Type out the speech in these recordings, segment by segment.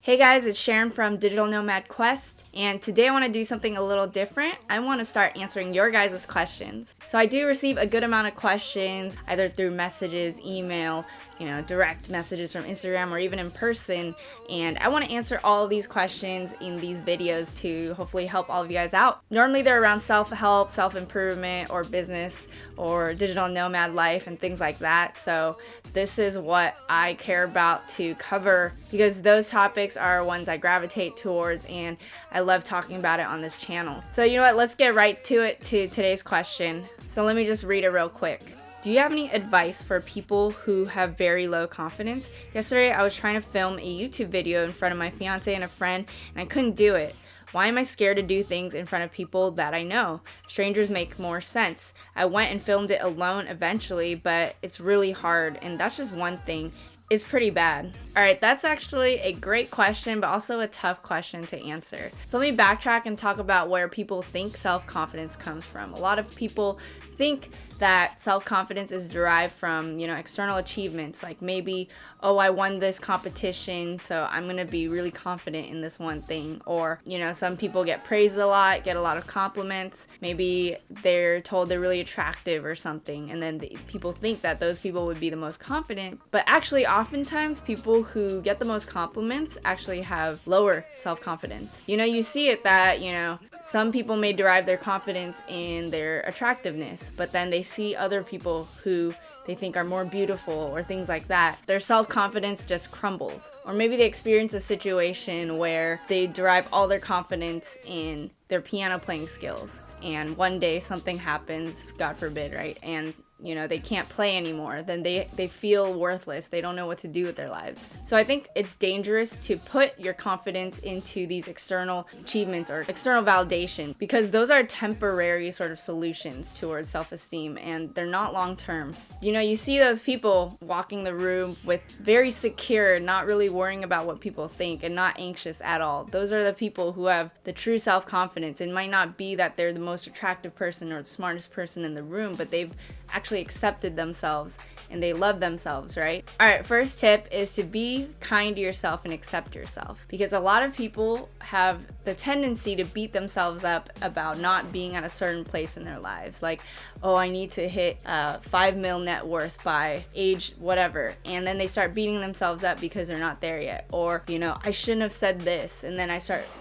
Hey guys, it's Sharon from Digital Nomad Quest, and today I want to do something a little different. I want to start answering your guys' questions. So I do receive a good amount of questions, either through messages, email, direct messages from Instagram, or even in person, and I want to answer all of these questions in these videos to hopefully help all of you guys out. Normally they're around self-help, self-improvement, or business, or digital nomad life, and things like that. So this is what I care about to cover because those topics are ones I gravitate towards and I love talking about it on this channel. So you know what, let's get right to it, to today's question. So let me just read it real quick. Do you have any advice for people who have very low confidence? Yesterday I was trying to film a YouTube video in front of my fiance and a friend and I couldn't do it. Why am I scared to do things in front of people that I know? Strangers make more sense. I went and filmed it alone eventually, but it's really hard, and that's just one thing. It's pretty bad. Alright, that's actually a great question, but also a tough question to answer. So let me backtrack and talk about where people think self-confidence comes from. A lot of people think that self-confidence is derived from, external achievements, like maybe, oh, I won this competition, so I'm gonna be really confident in this one thing. Or, some people get praised a lot, get a lot of compliments. Maybe they're told they're really attractive or something, and then people think that those people would be the most confident. But actually, oftentimes, people who get the most compliments actually have lower self-confidence. You see it that, some people may derive their confidence in their attractiveness, but then they see other people who they think are more beautiful or things like that. Their self-confidence just crumbles. Or maybe they experience a situation where they derive all their confidence in their piano playing skills. And one day something happens, God forbid, right? And they can't play anymore, then they feel worthless. They don't know what to do with their lives. So I think it's dangerous to put your confidence into these external achievements or external validation, because those are temporary sort of solutions towards self-esteem and they're not long-term. You see those people walking the room with very secure, not really worrying about what people think and not anxious at all. Those are the people who have the true self-confidence. It might not be that they're the most attractive person or the smartest person in the room, but they've actually accepted themselves and they love themselves, right? Alright, first tip is to be kind to yourself and accept yourself, because a lot of people have the tendency to beat themselves up about not being at a certain place in their lives. Like, oh, I need to hit 5 mil net worth by age whatever, and then they start beating themselves up because they're not there yet. Or, I shouldn't have said this, and then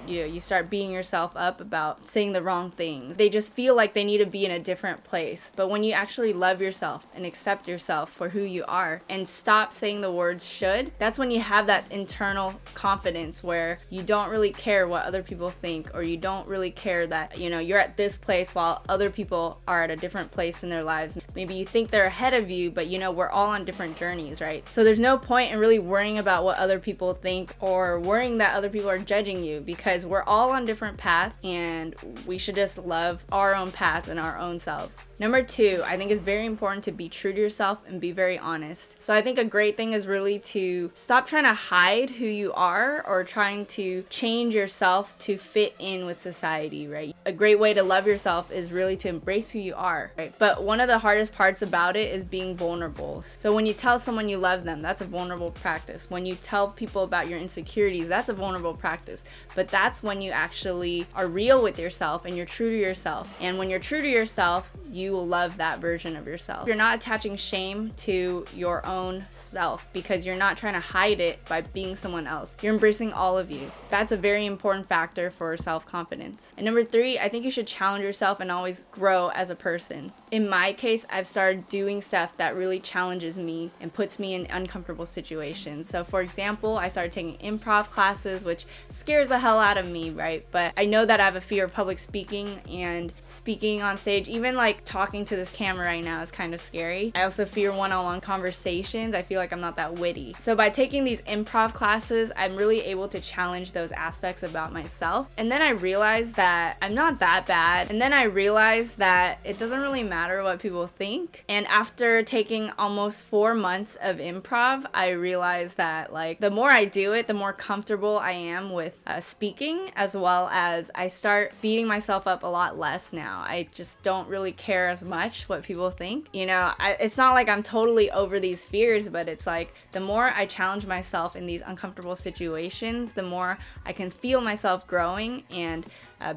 you start beating yourself up about saying the wrong things. They just feel like they need to be in a different place. But when you actually love yourself and accept yourself for who you are and stop saying the words should, that's when you have that internal confidence where you don't really care what other people think, or you don't really care that you're at this place while other people are at a different place in their lives. Maybe you think they're ahead of you, but we're all on different journeys, right? So there's no point in really worrying about what other people think or worrying that other people are judging you, because we're all on different paths and we should just love our own path and our own selves. Number 2, I think it's very important to be true to yourself and be very honest. So I think a great thing is really to stop trying to hide who you are or trying to change yourself to fit in with society, right? A great way to love yourself is really to embrace who you are, right? But one of the hardest parts about it is being vulnerable. So when you tell someone you love them, that's a vulnerable practice. When you tell people about your insecurities, that's a vulnerable practice. But that's when you actually are real with yourself and you're true to yourself. And when you're true to yourself, you will love that version of yourself. You're not attaching shame to your own self because you're not trying to hide it by being someone else. You're embracing all of you. That's a very important factor for self-confidence. And number 3, I think you should challenge yourself and always grow as a person. In my case, I've started doing stuff that really challenges me and puts me in uncomfortable situations. So for example, I started taking improv classes, which scares the hell out of me, right? But I know that I have a fear of public speaking, and speaking on stage, even like talking to this camera right now, is kind of scary. I also fear one-on-one conversations. I feel like I'm not that witty. So by taking these improv classes, I'm really able to challenge those aspects about myself. And then I realized that I'm not that bad. And then I realized that it doesn't really matter matter what people think. And after taking almost 4 months of improv, I realized that like the more I do it, the more comfortable I am with speaking, as well as I start beating myself up a lot less now. I just don't really care as much what people think. You know, it's not like I'm totally over these fears, but it's like the more I challenge myself in these uncomfortable situations, the more I can feel myself growing and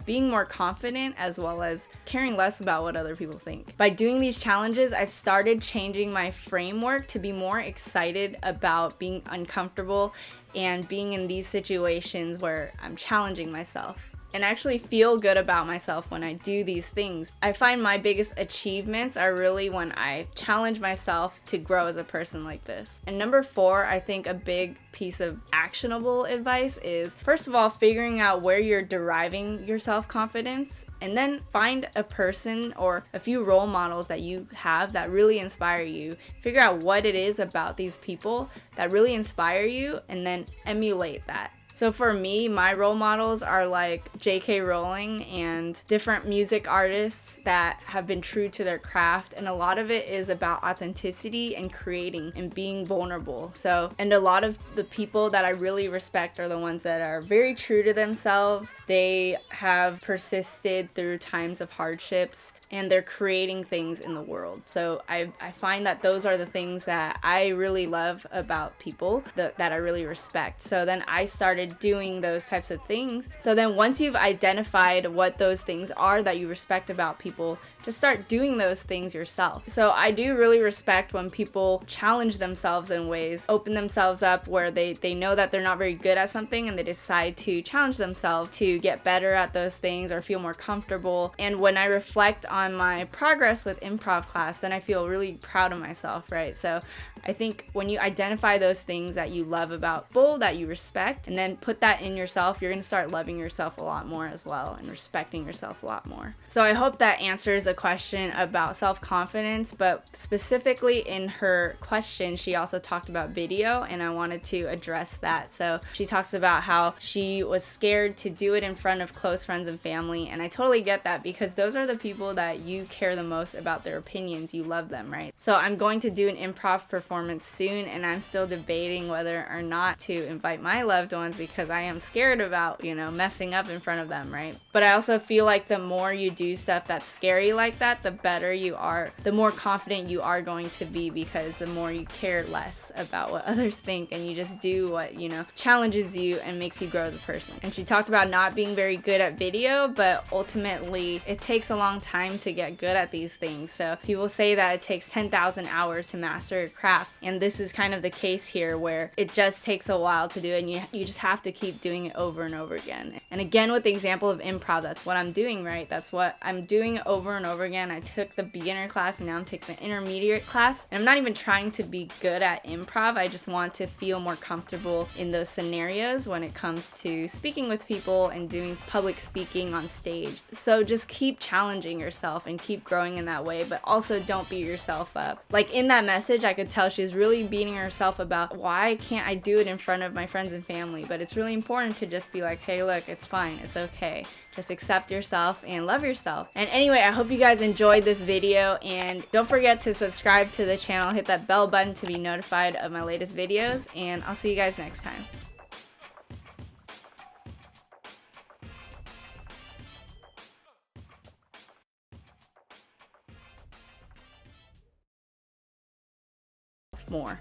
being more confident, as well as caring less about what other people think. By doing these challenges, I've started changing my framework to be more excited about being uncomfortable and being in these situations where I'm challenging myself, and actually feel good about myself when I do these things. I find my biggest achievements are really when I challenge myself to grow as a person like this. And number 4, I think a big piece of actionable advice is, first of all, figuring out where you're deriving your self-confidence, and then find a person or a few role models that you have that really inspire you. Figure out what it is about these people that really inspire you, and then emulate that. So for me, my role models are like J.K. Rowling and different music artists that have been true to their craft, and a lot of it is about authenticity and creating and being vulnerable. And a lot of the people that I really respect are the ones that are very true to themselves. They have persisted through times of hardships, and they're creating things in the world. So I find that those are the things that I really love about people that I really respect. So then I started doing those types of things. So then once you've identified what those things are that you respect about people, just start doing those things yourself. So I do really respect when people challenge themselves in ways, open themselves up where they know that they're not very good at something, and they decide to challenge themselves to get better at those things or feel more comfortable. And when I reflect on my progress with improv class, then I feel really proud of myself, right? So I think when you identify those things that you love about people, that you respect, and then put that in yourself, you're going to start loving yourself a lot more as well, and respecting yourself a lot more. So I hope that answers the question about self-confidence, but specifically in her question, she also talked about video, and I wanted to address that. So she talks about how she was scared to do it in front of close friends and family, and I totally get that, because those are the people that you care the most about their opinions. You love them, right? So I'm going to do an improv performance soon, and I'm still debating whether or not to invite my loved ones, because I am scared about, messing up in front of them, right? But I also feel like the more you do stuff that's scary like that, the better you are, the more confident you are going to be, because the more you care less about what others think, and you just do what, challenges you and makes you grow as a person. And she talked about not being very good at video, but ultimately it takes a long time to get good at these things. So people say that it takes 10,000 hours to master a craft, and this is kind of the case here, where it just takes a while to do it, and you just have to keep doing it over and over again. And again, with the example of improv, that's what I'm doing, right? That's what I'm doing over and over again. I took the beginner class, and now I'm taking the intermediate class, and I'm not even trying to be good at improv. I just want to feel more comfortable in those scenarios when it comes to speaking with people and doing public speaking on stage. So just keep challenging yourself and keep growing in that way, but also don't beat yourself up. Like in that message, I could tell she was really beating herself about, why can't I do it in front of my friends and family? But it's really important to just be like, hey, look, it's fine, it's okay. Just accept yourself and love yourself. And anyway, I hope you guys enjoyed this video, and don't forget to subscribe to the channel, hit that bell button to be notified of my latest videos, and I'll see you guys next time. More.